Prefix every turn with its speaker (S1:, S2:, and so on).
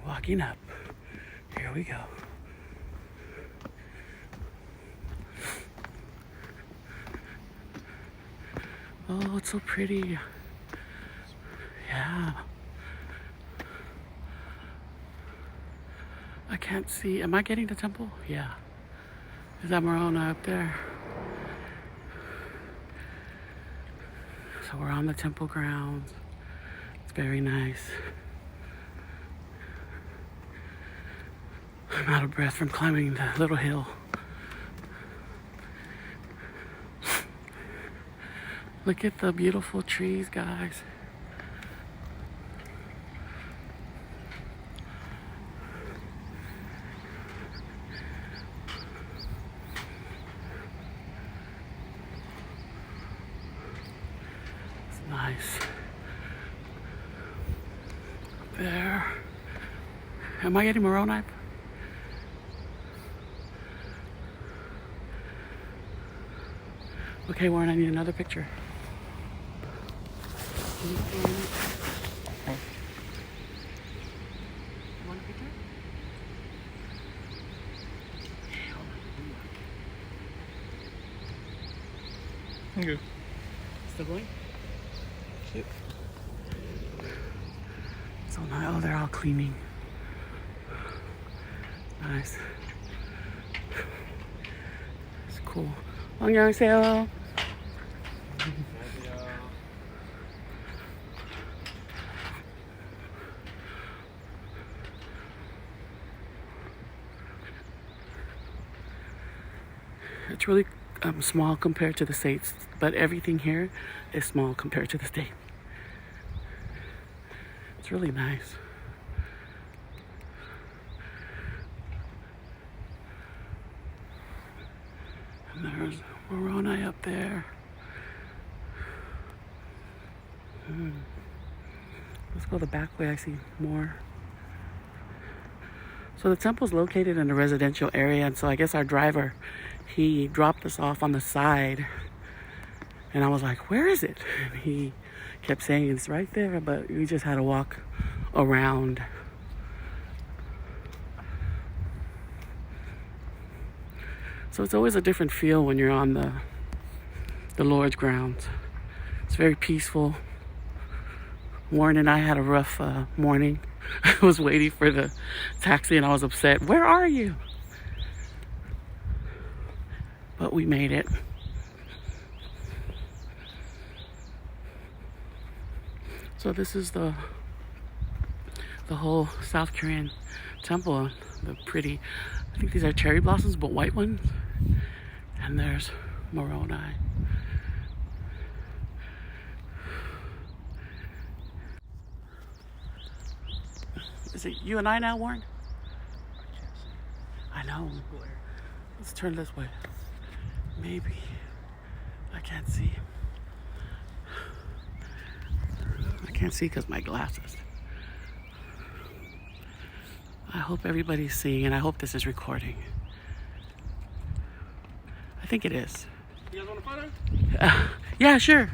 S1: Walking up. Here we go. Oh, it's so pretty. Yeah. I can't see. Am I getting the temple? Yeah. Is that Morona up there? So we're on the temple grounds. It's very nice. I'm out of breath from climbing the little hill. Look at the beautiful trees, guys. It's nice. Up there. Am I getting Moroni? Okay, Warren, I need another picture. One picture?
S2: Okay.
S1: Still going?
S2: Yep.
S1: So now they're all cleaning. Nice. It's cool. 안녕하세요. It's really small compared to the States, but everything here is small compared to the States. It's really nice. And there's Moroni up there. Let's go the back way. I see more. So the temple's located in a residential area, and so I guess our driver, he dropped us off on the side, and I was like, where is it? And he kept saying it's right there, but we just had to walk around. So it's always a different feel when you're on the Lord's grounds. It's very peaceful. Warren and I had a rough morning. I was waiting for the taxi and I was upset. Where are you? But we made it. So this is the whole South Korean temple. The pretty, I think these are cherry blossoms, but white ones. And there's Moroni. Is it you and I now, Warren? I know. Let's turn this way. Maybe. I can't see. I can't see because my glasses. I hope everybody's seeing, and I hope this is recording. I think it is.
S2: You guys want a photo?
S1: Yeah, sure.